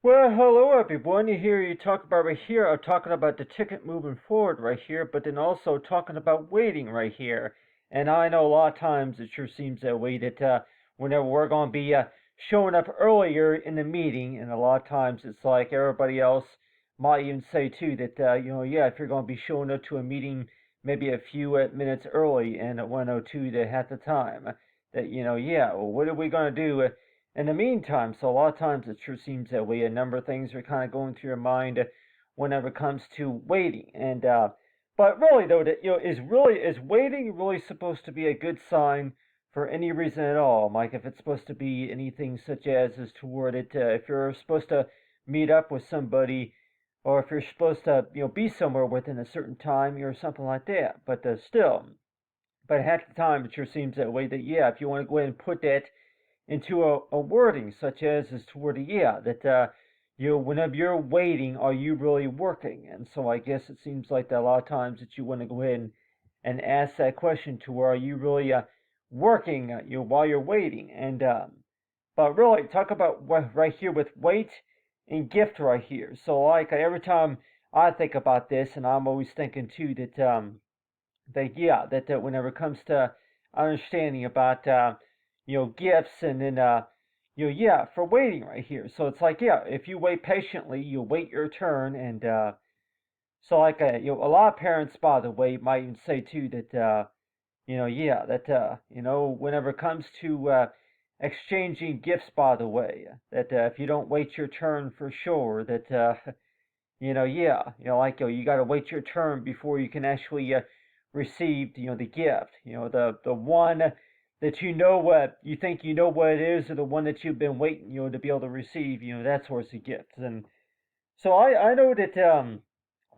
Well, hello everyone. You hear you talk about right here. I'm talking about the ticket moving forward right here, but then also talking about waiting right here. And I know a lot of times it sure seems that way that whenever we're going to be showing up earlier in the meeting, and a lot of times it's like everybody else might even say too that yeah, if you're going to be showing up to a meeting maybe a few minutes early and at 1:02 they had the time, that yeah, well, what are we going to do? In the meantime, so a lot of times it sure seems that way. A number of things are kind of going through your mind whenever it comes to waiting. And but really though, that is waiting really supposed to be a good sign for any reason at all? Like if it's supposed to be anything such as is toward it, if you're supposed to meet up with somebody, or if you're supposed to be somewhere within a certain time or something like that. But still, but half the time it sure seems that way. That yeah, if you want to go ahead and put that into a wording such as is toward a yeah that whenever you're waiting, are you really working? And so I guess it seems like that a lot of times that you want to go ahead and ask that question to where are you really working while you're waiting. And but really talk about what right here with wait and gift right here. So like every time I think about this, and I'm always thinking too that yeah that whenever it comes to understanding about gifts, and then yeah, for waiting right here. So it's like yeah, if you wait patiently, you'll wait your turn. And so like a lot of parents, by the way, might even say too that yeah that whenever it comes to exchanging gifts, by the way, that if you don't wait your turn for sure, that yeah, like you got to wait your turn before you can actually receive the gift. The one that what you think you know what it is, or the one that you've been waiting to be able to receive. That sort of gift. And so I know that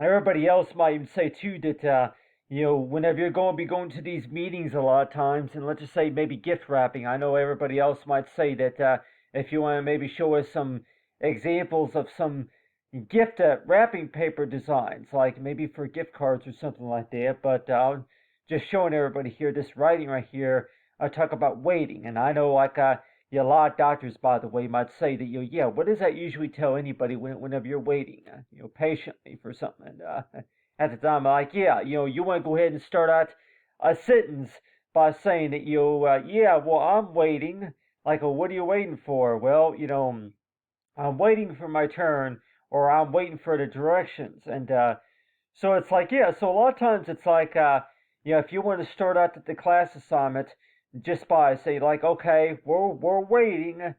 everybody else might even say too that whenever you're going to be going to these meetings a lot of times, and let's just say maybe gift wrapping, I know everybody else might say that if you want to maybe show us some examples of some gift wrapping paper designs, like maybe for gift cards or something like that. But just showing everybody here, this writing right here, I talk about waiting. And I know like yeah, a lot of doctors, by the way, might say that yeah, what does that usually tell anybody whenever you're waiting, patiently for something? And at the time, I'm like, yeah, you want to go ahead and start out a sentence by saying that yeah, well, I'm waiting. Like, well, what are you waiting for? Well, I'm waiting for my turn, or I'm waiting for the directions. And so it's like, yeah, so a lot of times it's like, if you want to start out the class assignment just by say like, okay, we're waiting,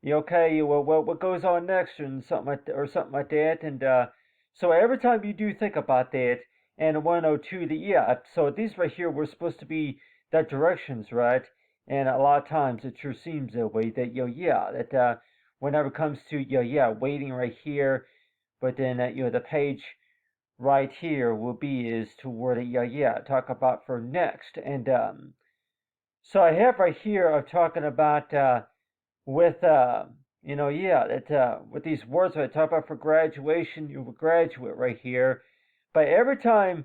okay, well, what goes on next, and something like that. And so every time you do think about that, and 102, the yeah, so these right here were supposed to be the directions, right? And a lot of times it sure seems that way, that yeah, that whenever it comes to yeah, waiting right here, but then the page right here will be is to where the yeah, talk about for next. And so I have right here of talking about with yeah, that with these words that I talk about for graduation, you will graduate right here. But every time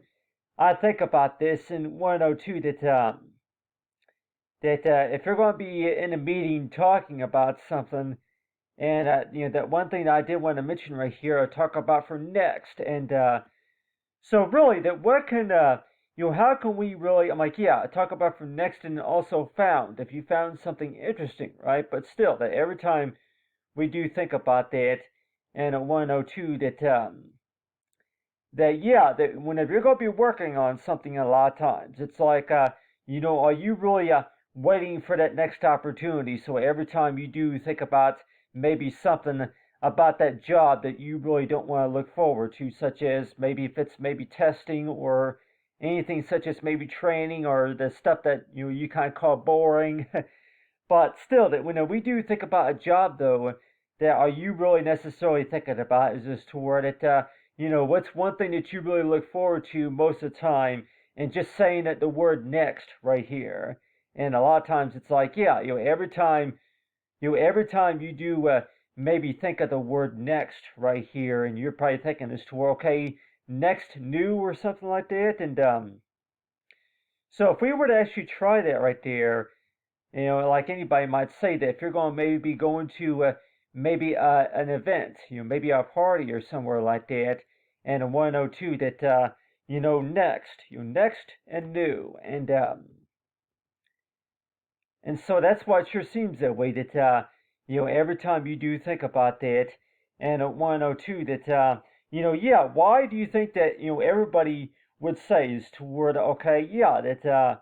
I think about this in 102, that if you're going to be in a meeting talking about something, and that one thing that I did want to mention right here, I talk about for next. And so really, that what can how can we really? I'm like, yeah, I talk about for next, and also found. If you found something interesting, right? But still, that every time we do think about that, and at 102, that yeah, that whenever you're going to be working on something, a lot of times it's like are you really waiting for that next opportunity? So every time you do think about maybe something about that job that you really don't want to look forward to, such as maybe if it's maybe testing, or anything such as maybe training, or the stuff that you kind of call boring. But still, that when we do think about a job, though, that are you really necessarily thinking about is just toward it? What's one thing that you really look forward to most of the time, and just saying that the word next right here. And a lot of times it's like, yeah, every time you do maybe think of the word next right here, and you're probably thinking this to okay, next new or something like that. And so if we were to actually try that right there, like anybody might say that if you're going to maybe be going to maybe an event, maybe a party or somewhere like that, and a 102 that next, next and new, and so that's why it sure seems that way. That every time you do think about that, and at 102 that yeah, why do you think that everybody would say is toward okay, yeah, that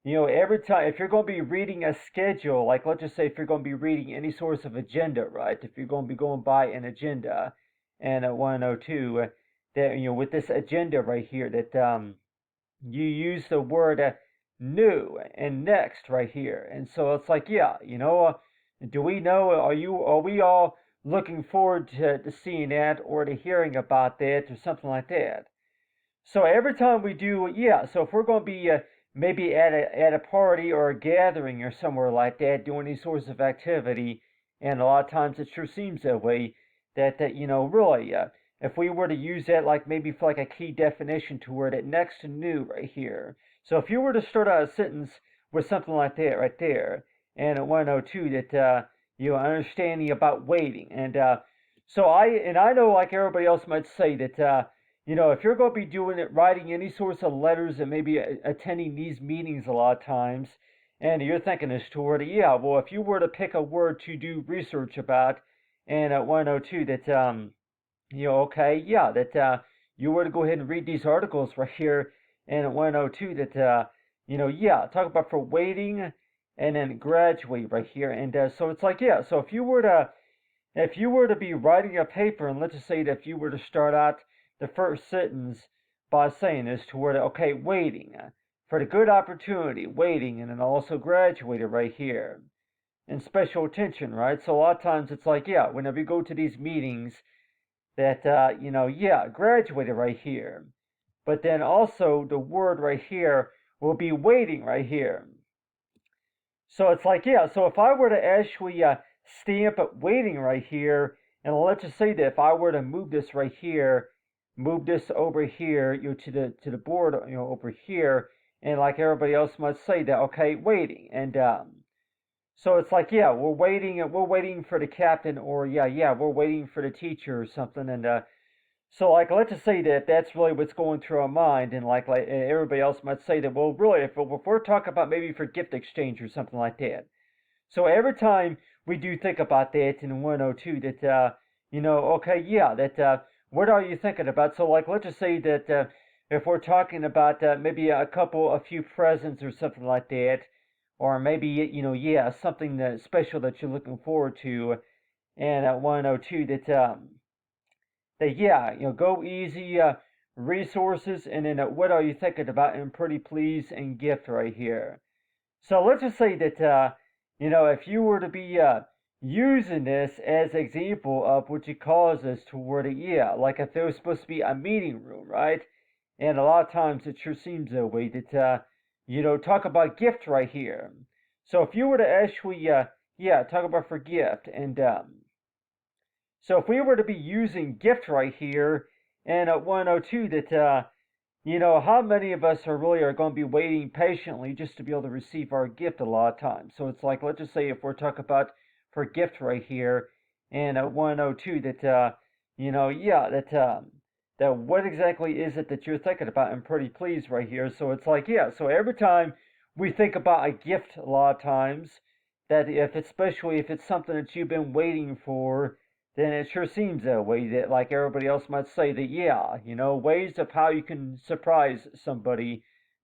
every time, if you're going to be reading a schedule, like let's just say if you're going to be reading any source of agenda, right? If you're going to be going by an agenda, and at 102, that with this agenda right here, that you use the word new and next right here, and so it's like, yeah, do we know? Are we all looking forward to seeing that or to hearing about that or something like that? So every time we do, yeah. So if we're going to be maybe at a party or a gathering or somewhere like that, doing these sorts of activity, and a lot of times it sure seems that way. That really, if we were to use that like maybe for like a key definition to word it next to new right here. So if you were to start out a sentence with something like that right there, and at 102 that understanding about waiting, and so I know like everybody else might say that if you're going to be doing it, writing any sorts of letters and maybe attending these meetings a lot of times, and you're thinking this toward, yeah, well, if you were to pick a word to do research about, and at 102 that, okay, yeah, that you were to go ahead and read these articles right here, and at 102 that, yeah, talk about for waiting and then graduate right here, and so it's like, yeah, so if you were to be writing a paper, and let's just say that if you were to start out the first sentence by saying this toward, okay, waiting for the good opportunity, waiting, and then also graduated right here. And special attention, right? So a lot of times it's like, yeah, whenever you go to these meetings, that, yeah, graduated right here. But then also the word right here will be waiting right here. So it's like, yeah, so if I were to actually stamp waiting right here, and let's just say that if I were to move this right here, move this over here, to the board, over here, and like everybody else might say that, okay, waiting, and so it's like, yeah, we're waiting for the captain, or yeah, we're waiting for the teacher or something, and so like let's just say that that's really what's going through our mind, and like everybody else might say that, well, really, if we're talking about maybe for gift exchange or something like that. So every time we do think about that in 102, that okay, yeah, that what are you thinking about? So like let's just say that if we're talking about maybe a few presents or something like that, or maybe yeah, something special that you're looking forward to, and at 102 that yeah, go easy, resources, and then what are you thinking about, and pretty please and gift right here. So let's just say that if you were to be using this as example of what you cause us toward a, yeah, like if there was supposed to be a meeting room, right? And a lot of times it sure seems that way that talk about gift right here. So if you were to actually yeah, talk about for gift, and so if we were to be using gift right here, and at 102 that how many of us are going to be waiting patiently just to be able to receive our gift a lot of times. So it's like, let's just say if we're talking about for gift right here, and at 102 that yeah, that what exactly is it that you're thinking about, and pretty please right here. So it's like, yeah, so every time we think about a gift a lot of times, that especially if it's something that you've been waiting for, then it sure seems that way, that like everybody else might say that, yeah, ways of how you can surprise somebody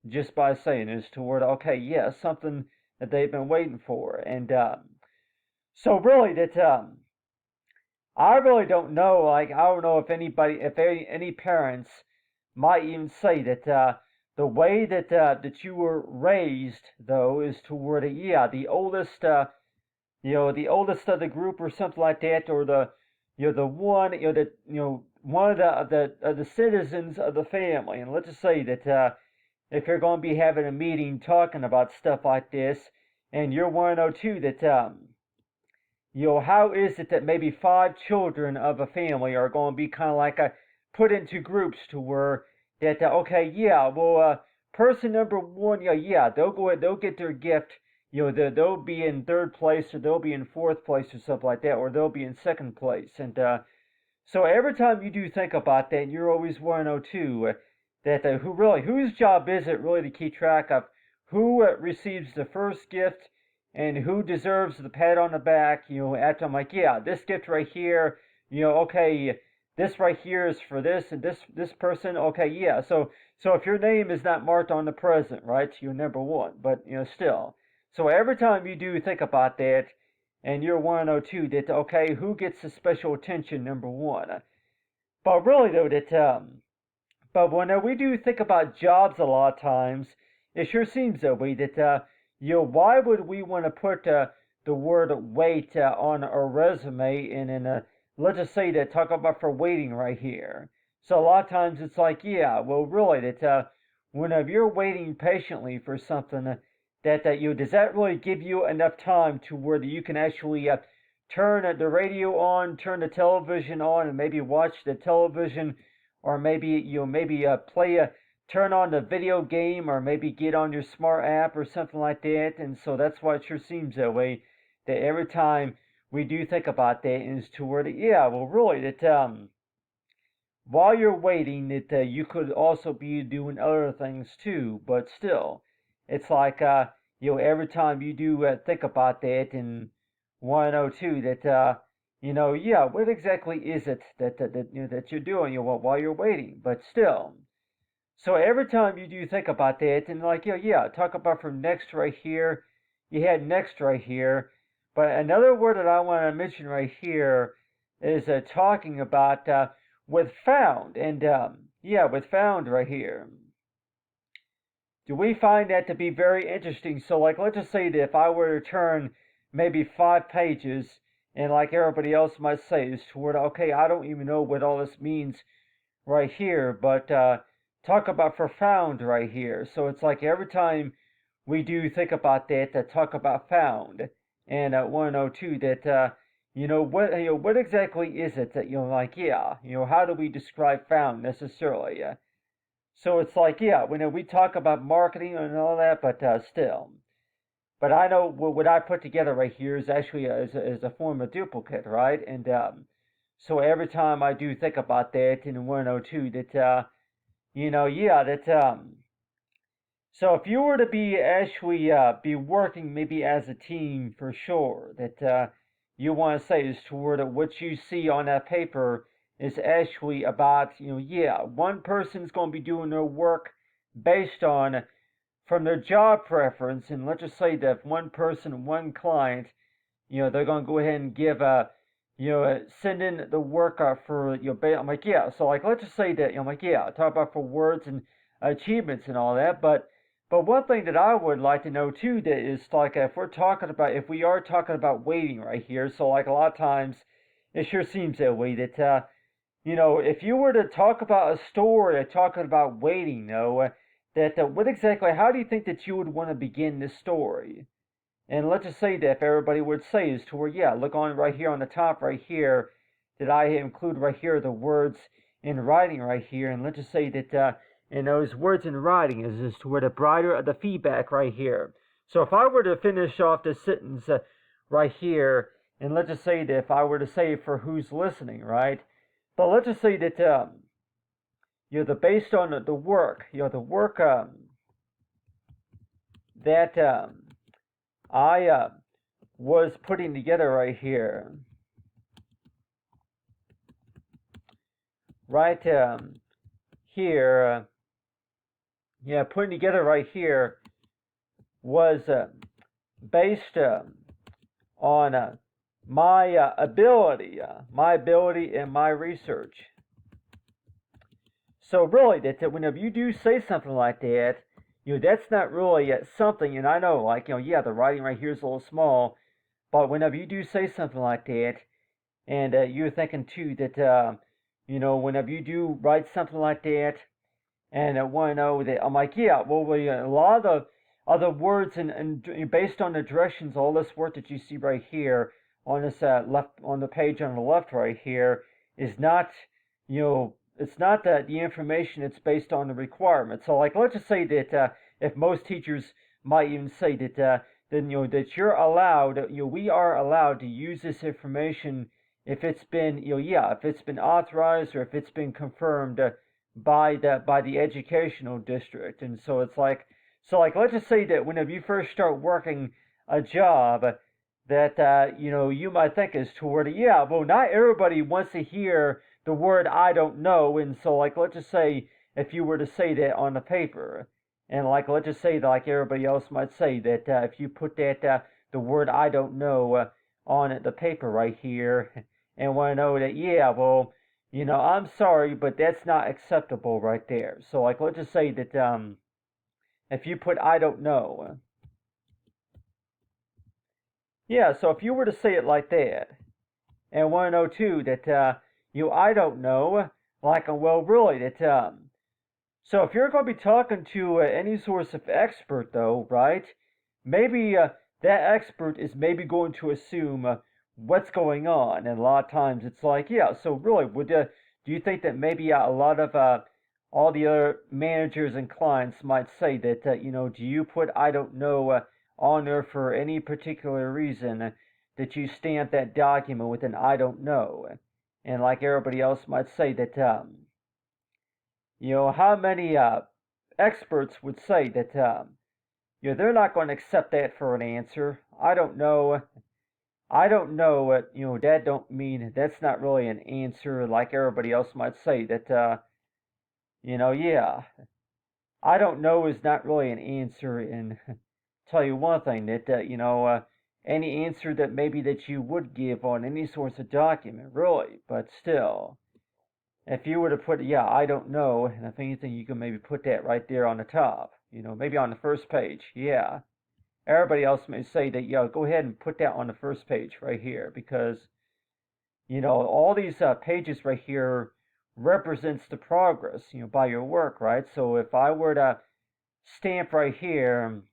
just by saying is toward, okay, yeah, something that they've been waiting for. And so really that I really don't know, like I don't know if any parents might even say that the way that you were raised though is toward a, yeah, the oldest the oldest of the group or something like that, or the one that one of the citizens of the family. And let's just say that if you're going to be having a meeting talking about stuff like this, and you're 102 that how is it that maybe 5 children of a family are going to be kind of like put into groups to where that okay, yeah, well, person number one, yeah, they'll go ahead, they'll get their gift, they'll be in third place, or they'll be in fourth place, or something like that, or they'll be in second place. And so every time you do think about that, you're always want to know too that whose job is it really to keep track of who receives the first gift and who deserves the pat on the back. After I'm like, yeah, this gift right here, okay, this right here is for this and this person. Okay, yeah. So if your name is not marked on the present, right, you're number one. But still. So every time you do think about that, and you're 102 that okay, who gets the special attention? Number one. But really though, but when we do think about jobs, a lot of times it sure seems that way. That why would we want to put the word wait on a resume and in a let's just say that talk about for waiting right here. So a lot of times it's like, yeah, well, really that whenever you're waiting patiently for something, that does that really give you enough time to where you can actually turn the radio on, turn the television on, and maybe watch the television, or maybe play a turn on the video game, or maybe get on your smart app or something like that. And so that's why it sure seems that way. That every time we do think about that, is to where yeah, well, really that while you're waiting, that you could also be doing other things too. But still, it's like every time you do think about that and 102 that yeah, what exactly is it that you're doing while you're waiting? But still, so every time you do think about that and like yeah, talk about from next right here, you had next right here. But another word that I want to mention right here is talking about with found. And yeah, with found right here, do we find that to be very interesting? So like let's just say that if I were to turn maybe 5 pages, and like everybody else might say is toward okay, I don't even know what all this means right here, but talk about for found right here. So it's like every time we do think about that talk about found. And 102 that what exactly is it that like yeah, how do we describe found necessarily? So it's like yeah, when we talk about marketing and all that, but still. But I know what I put together right here is actually is a form of duplicate, right? And so every time I do think about that in 102, that yeah, that so if you were to be actually be working maybe as a team for sure, that you want to say is toward what you see on that paper is actually about yeah, one person's going to be doing their work based on from their job preference, and let's just say that one person, one client, they're going to go ahead and give send in the work for I'm like yeah, so like let's just say that I'm like yeah, talk about for words and achievements and all that, but one thing that I would like to know too that is like if we are talking about waiting right here, so like a lot of times it sure seems that way that if you were to talk about a story talking about waiting though, that what exactly how do you think that you would want to begin this story? And let's just say that if everybody would say is to where yeah, look on right here on the top right here, that I include right here the words in writing right here, and let's just say that and those words in writing is to where the brighter of the feedback right here. So if I were to finish off this sentence right here, and let's just say that if I were to say for who's listening, right? But let's just say that the based on the work, the work that I was putting together right here, right here, yeah, putting together right here was based on my ability and my research. So really, that whenever you do say something like that, that's not really something. And I know, like yeah, the writing right here is a little small, but whenever you do say something like that, and you're thinking too that whenever you do write something like that, and I want to know that I'm like yeah, well, a lot of the other words and based on the directions, all this work that you see right here on this left on the page on the left right here is not it's not that the information, it's based on the requirements. So like let's just say that if most teachers might even say that then that you're allowed, we are allowed to use this information if it's been, if it's been authorized or if it's been confirmed by the educational district. And so it's like, let's just say that whenever you first start working a job, that you might think is toward, well, not everybody wants to hear the word "I don't know," and so let's just say if you were to say that on the paper, and let's just say that everybody else might say that if you put that the word "I don't know" on the paper right here, and want to know that, well, I'm sorry, but that's not acceptable right there. So let's just say that if you put "I don't know," so if you were to say it like that, and want to know too that I don't know, well, really that so if you're going to be talking to any source of expert, though, right? Maybe that expert is maybe going to assume what's going on, and a lot of times it's like, so really, do you think that maybe a lot of all the other managers and clients might say that do you put "I don't know" on there for any particular reason, that you stamp that document with an "I don't know," and everybody else might say that how many experts would say that they're not going to accept that for an answer. I don't know. I don't know what that don't mean. That's not really an answer, like everybody else might say that I don't know is not really an answer. And tell you one thing that any answer that maybe that you would give on any source of document, really, but still, if you were to put, I don't know, and if anything, you can maybe put that right there on the top, maybe on the first page, Everybody else may say that, go ahead and put that on the first page right here, because, all these pages right here represents the progress, by your work, right? So if I were to stamp right here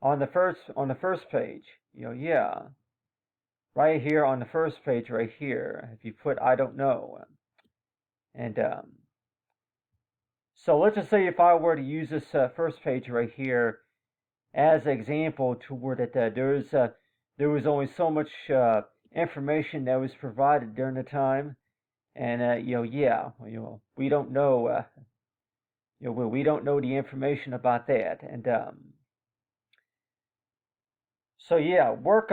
on the first page, right here on the first page right here, if you put "I don't know," and so let's just say if I were to use this first page right here as an example to where that there was only so much information that was provided during the time, and we don't know we don't know the information about that, and so work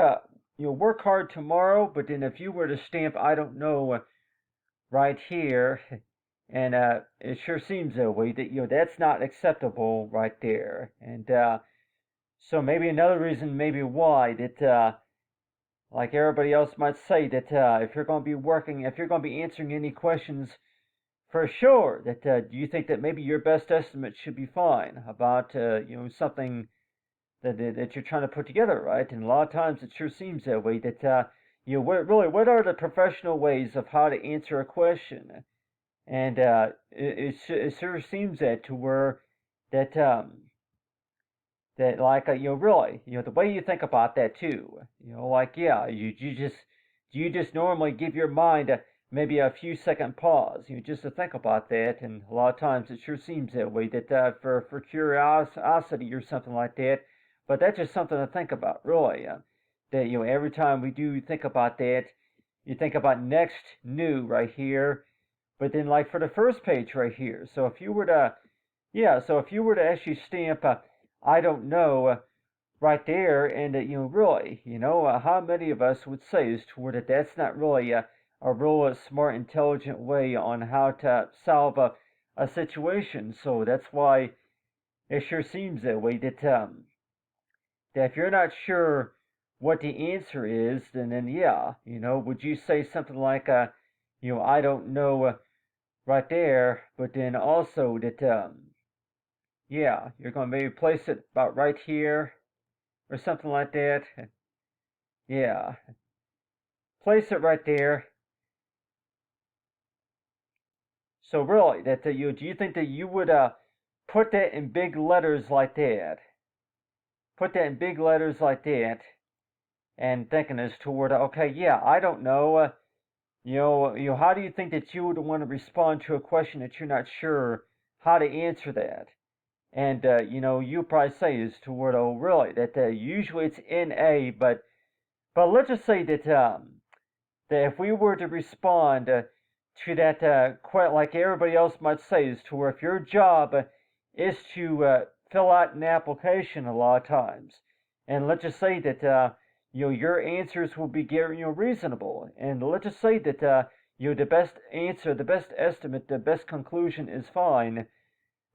hard tomorrow, but then if you were to stamp "I don't know" right here, and it sure seems that way, that that's not acceptable right there, and so maybe another reason, maybe why that like everybody else might say that if you're going to be answering any questions for sure, that do you think that maybe your best estimate should be fine about something that you're trying to put together, right? And a lot of times it sure seems that way, that what are the professional ways of how to answer a question? And it sure seems that to where that really, the way you think about that too, you just normally give your mind maybe a few second pause, just to think about that, and a lot of times it sure seems that way, that for curiosity or something like that, but that's just something to think about, really, that every time we do think about that, you think about next new right here, but then for the first page right here, so if you were to actually stamp "I don't know" right there, and really, how many of us would say is toward that that's not really a real smart, intelligent way on how to solve a situation. So that's why it sure seems that way, that if you're not sure what the answer is, then would you say something like "I don't know" right there, but then also that you're going to maybe place it about right here or something like that. Yeah, place it right there. So really, that do you think that you would put that in big letters like that? Put that in big letters like that, and thinking as toward, okay, I don't know. How do you think that you would want to respond to a question that you're not sure how to answer that? And you probably say is toward, oh really, that usually it's NA, but let's just say that if we were to respond to that, quite like everybody else might say, is to where if your job is to fill out an application a lot of times, and let's just say that your answers will be reasonable, and let's just say that the best answer, the best estimate, the best conclusion is fine.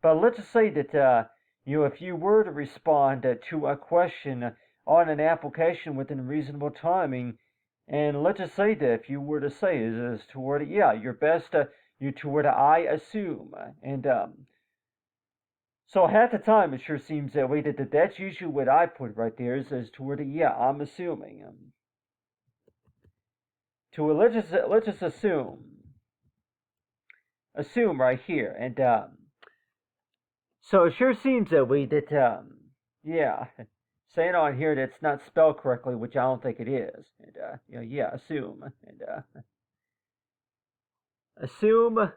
But let's just say that if you were to respond to a question on an application within reasonable timing, and let's just say that if you were to say is toward yeah, your best you toward I assume, and so half the time it sure seems that way that's usually what I put right there is toward yeah, I'm assuming. Let's just assume right here, and so it sure seems that way that yeah, saying on here that it's not spelled correctly, which I don't think it is, and yeah, assume, and assume,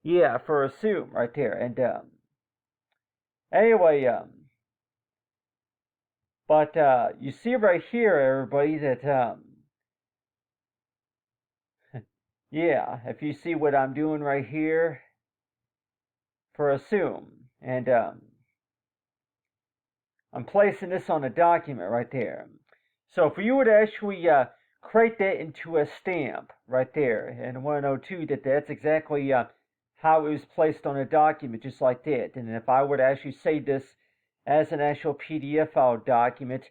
yeah, for assume right there, and anyway, but you see right here, everybody, that yeah, if you see what I'm doing right here for assume, and I'm placing this on a document right there. So if you would actually create that into a stamp right there, and I want to know too that that's exactly how it was placed on a document, just like that. And if I were to actually save this as an actual PDF file document,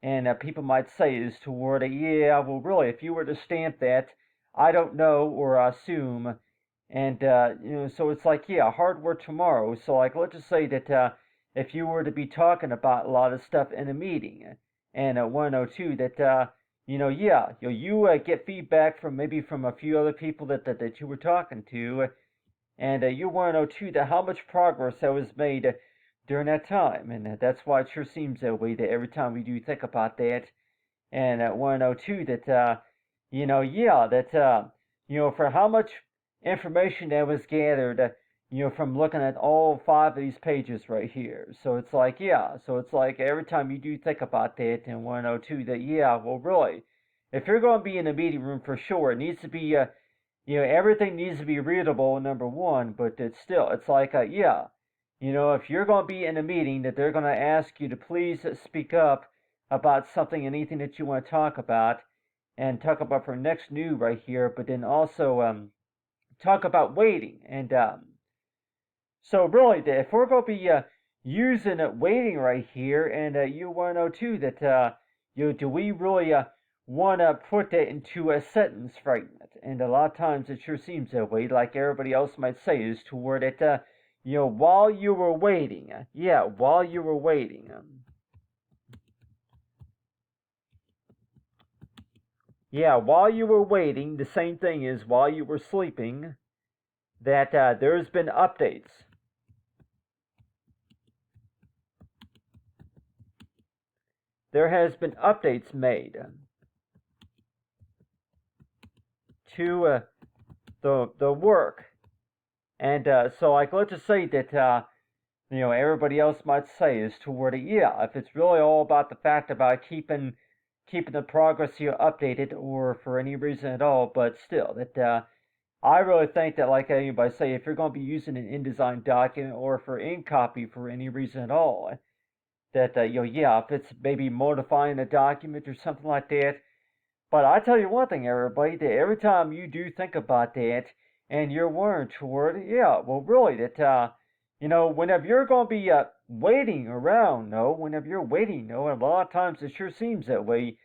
and people might say is toward yeah, well really, if you were to stamp that, I don't know or assume, and so it's like yeah, hardware tomorrow. So like let's just say that if you were to be talking about a lot of stuff in a meeting, and 102 that yeah, you get feedback from maybe from a few other people that you were talking to, and you want to know too that how much progress that was made during that time, and that's why it sure seems that way that every time we do think about that, and want to know too that yeah, that for how much information that was gathered from looking at all 5 of these pages right here. So it's like, yeah, so it's like every time you do think about that and 102 that, yeah, well, really, if you're going to be in a meeting room for sure, it needs to be, everything needs to be readable, number one, but it's like, yeah, if you're going to be in a meeting that they're going to ask you to please speak up about something, anything that you want to talk about, and talk about for next new right here, but then also talk about waiting, and so really, if we're going to be using waiting right here, and you want to know too that do we really want to put that into a sentence fragment? And a lot of times it sure seems that way, like everybody else might say, is toward it. While you were waiting, yeah, while you were waiting. Yeah, while you were waiting, the same thing is while you were sleeping, that there's been updates. There has been updates made to the work, and so like let's just say that everybody else might say is toward it. Yeah, if it's really all about the fact about keeping the progress here updated, or for any reason at all, but still that I really think that like anybody say, if you're going to be using an InDesign document or for InCopy for any reason at all, that yeah, if it's maybe modifying a document or something like that. But I tell you one thing, everybody, that every time you do think about that and you're worrying toward, yeah, well, really, that whenever you're going to be waiting around, whenever you're waiting, a lot of times it sure seems that way.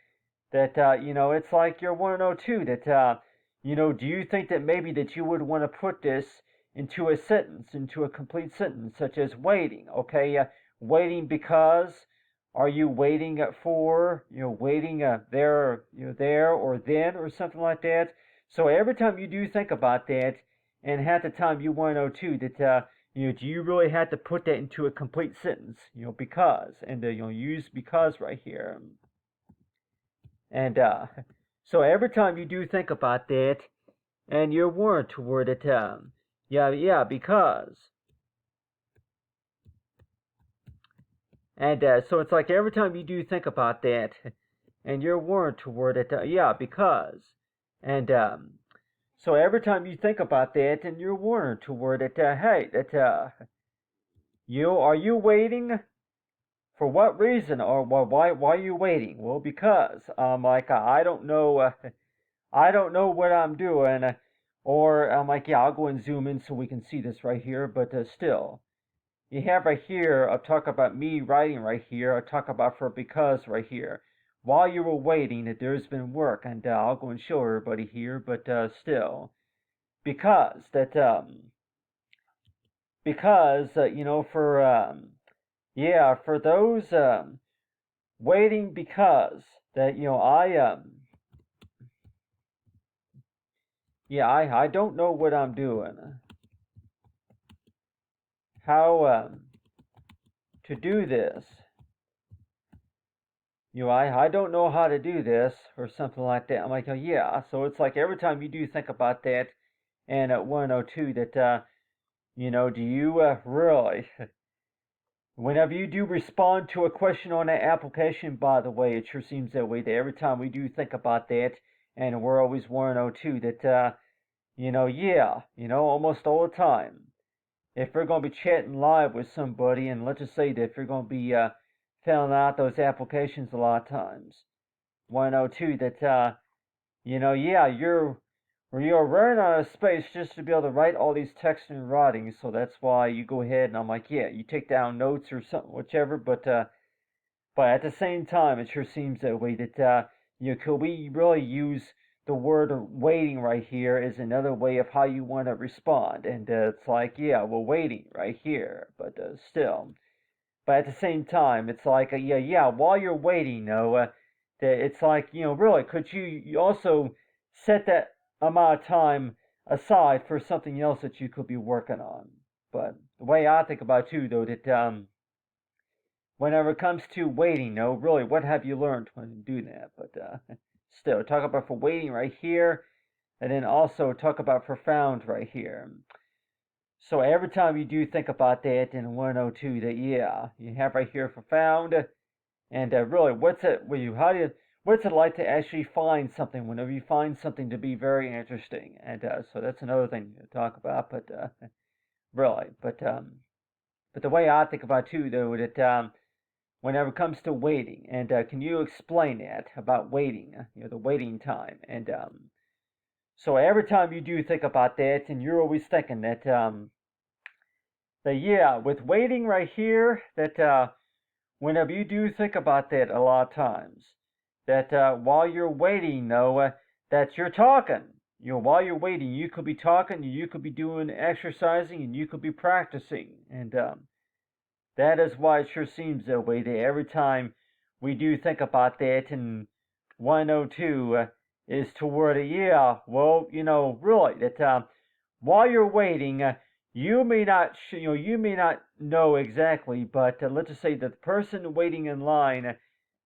That it's like you're wanting to know too that do you think that maybe that you would want to put this into a sentence, into a complete sentence, such as waiting? Okay, waiting because, are you waiting for, waiting there, there or then or something like that? So every time you do think about that, and half the time you want to know too that do you really have to put that into a complete sentence? Because, and use because right here, and so every time you do think about that, and you're warned toward it, yeah, because. And so it's like every time you do think about that, and you're warned toward it, yeah, because. And so every time you think about that, and you're warned toward it, hey, that are you waiting? For what reason, or why are you waiting? Well, because like I don't know, I don't know what I'm doing, or I'm like, yeah, I'll go and zoom in so we can see this right here, but still. You have right here, I'll talk about me writing right here, I'll talk about for because right here. While you were waiting, there's been work, and I'll go and show everybody here, but still. Because that, for, yeah, for those, waiting because that, I don't know what I'm doing. How, to do this. I don't know how to do this or something like that. I'm like, oh, yeah. So it's like every time you do think about that, and at 102, that, do you really? Whenever you do respond to a question on an application, by the way, it sure seems that way. That every time we do think about that, and we're always 102, that, almost all the time. If we're going to be chatting live with somebody, and let's just say that if you're going to be filling out those applications a lot of times, 102, that, you're running out of space just to be able to write all these texts and writings, so that's why you go ahead and I'm like, yeah, you take down notes or something, whichever, but at the same time, it sure seems that way that, could we really use the word waiting right here is another way of how you want to respond. And it's like, yeah, we're waiting right here, but still. But at the same time, it's like, while you're waiting, it's like, really, could you also set that amount of time aside for something else that you could be working on? But the way I think about it too, though, that whenever it comes to waiting, really, what have you learned when you do that? But still, talk about for waiting right here, and then also talk about profound right here. So every time you do think about that in 102, that you have right here profound, and really, what's it? What's it like to actually find something whenever you find something to be very interesting? And so that's another thing to talk about. But really, but the way I think about it too, though, that whenever it comes to waiting. And can you explain that about waiting, the waiting time? And so every time you do think about that, and you're always thinking that, with waiting right here, that whenever you do think about that a lot of times, that while you're waiting, that you're talking. While you're waiting, you could be talking, you could be doing exercising, and you could be practicing. And that is why it sure seems that way. That every time we do think about that, and 102 is toward a really that while you're waiting, you may not know exactly, but let's just say that the person waiting in line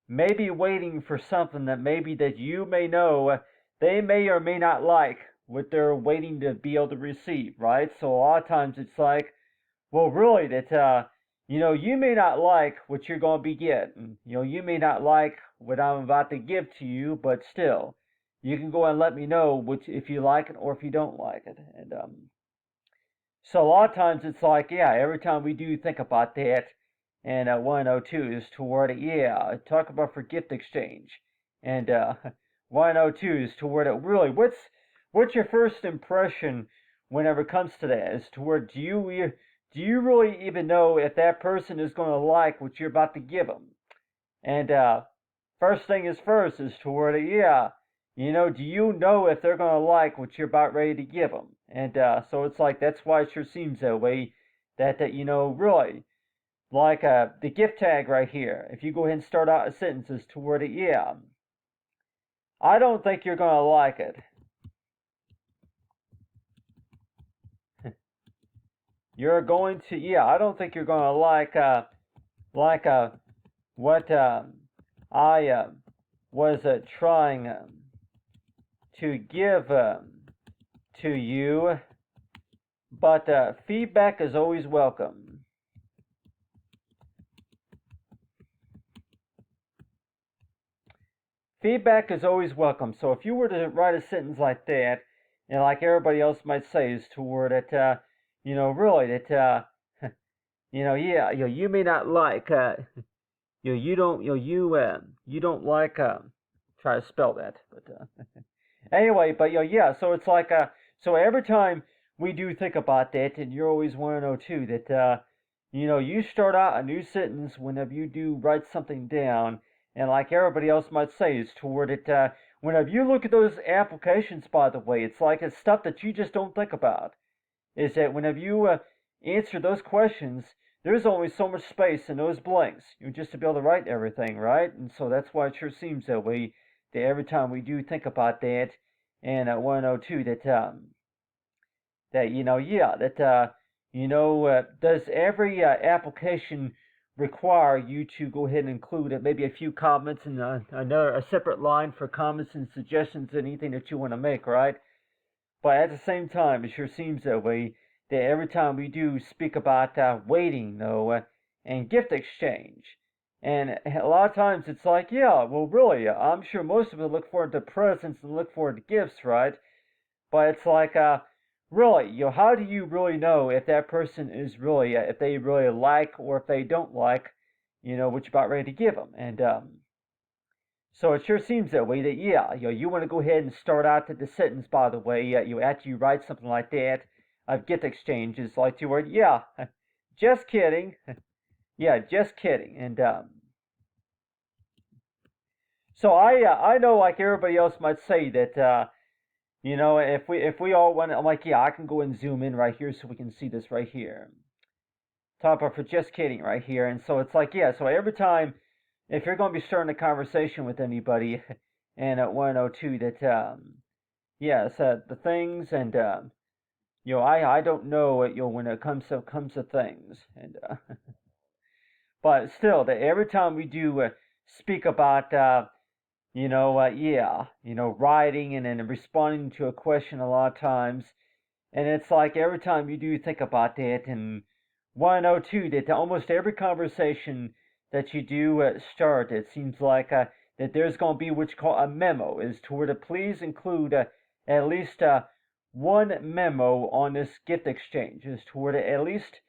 may be waiting for something that maybe that you may know they may or may not like what they're waiting to be able to receive, right? So a lot of times it's like, well, really, that you may not like what you're going to be getting. You may not like what I'm about to give to you, but still, you can go and let me know if you like it or if you don't like it. And so a lot of times it's like, every time we do think about that, and 102 is toward it. Talk about for gift exchange, and 102 is toward it. Really, what's your first impression whenever it comes to that? Is toward do you really even know if that person is going to like what you're about to give them? And first thing is first is toward it. Do you know if they're going to like what you're about ready to give them? And so it's like that's why it sure seems that way. That really like the gift tag right here. If you go ahead and start out a sentence is toward it. I don't think you're going to like it. You're going to, I don't think you're going to like what I was trying to give to you, but feedback is always welcome. feedback is always welcome. So if you were to write a sentence like that, and like everybody else might say, is toward it, really that, yeah, you may not like, you don't, you don't like, try to spell that, but anyway, but yeah, so it's like, so every time we do think about that, and you always want to know too that, you start out a new sentence whenever you do write something down, and like everybody else might say, is toward it, whenever you look at those applications, by the way, it's like it's stuff that you just don't think about. Is that whenever you answer those questions, there's only so much space in those blanks, just to be able to write everything, right? And so that's why it sure seems that way. That every time we do think about that, and I want to know too that yeah, that does every application require you to go ahead and include maybe a few comments and a separate line for comments and suggestions, anything that you want to make, right? But at the same time, it sure seems that way that every time we do speak about waiting, though, and gift exchange, and a lot of times it's like, yeah, well, really, I'm sure most of us look forward to presents and look forward to gifts, right? But it's like, really, how do you really know if that person is really, if they really like or if they don't like, what you're about ready to give them? And so it sure seems that way that, yeah, you want to go ahead and start out the sentence, by the way, after you write something like that, of gift exchange is like two word, yeah, just kidding. Yeah, just kidding. And so I know, like everybody else might say that, if we all want, I'm like, yeah, I can go and zoom in right here so we can see this right here. Top up for just kidding right here. And so it's like, yeah, so every time, if you're going to be starting a conversation with anybody, and at 102 that, yeah, so the things, and, I don't know, when it comes to things, and, but still, that every time we do speak about, yeah, writing and then responding to a question a lot of times, and it's like every time you do think about that, and 102 that almost every conversation that you do start, it seems like that there's going to be what's called a memo, is to where to please include at least one memo on this gift exchange, is to where to at least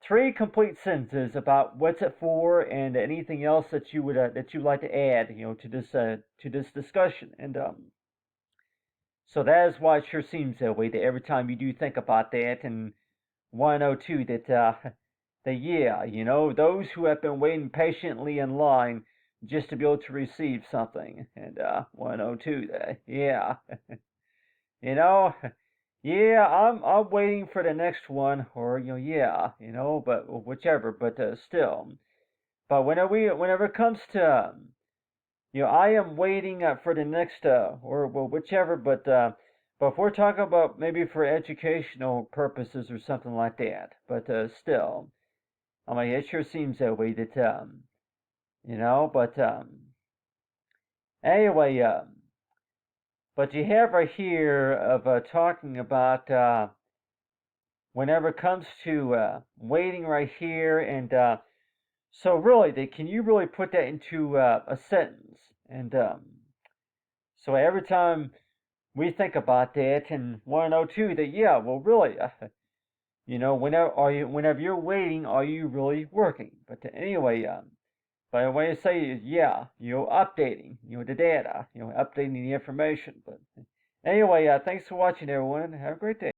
3 complete sentences about what's it for and anything else that you would that you'd like to add, to this discussion. And so that is why it sure seems that way that every time you do think about that, and 102 that yeah, those who have been waiting patiently in line just to be able to receive something, and 102 that yeah, you know, yeah, I'm waiting for the next one, or yeah, but whichever, but still, but whenever it comes to I am waiting for the next, or well, whichever, but if we're talking about maybe for educational purposes or something like that, but still, I mean, it sure seems that way that, but anyway, but you have right here of talking about whenever it comes to waiting right here, and so really, can you really put that into a sentence? And so every time we think about that and want to know too that yeah, well, really, whenever you're waiting, are you really working? But anyway, but what I say is yeah, updating, the data, updating the information. But anyway, thanks for watching, everyone. Have a great day.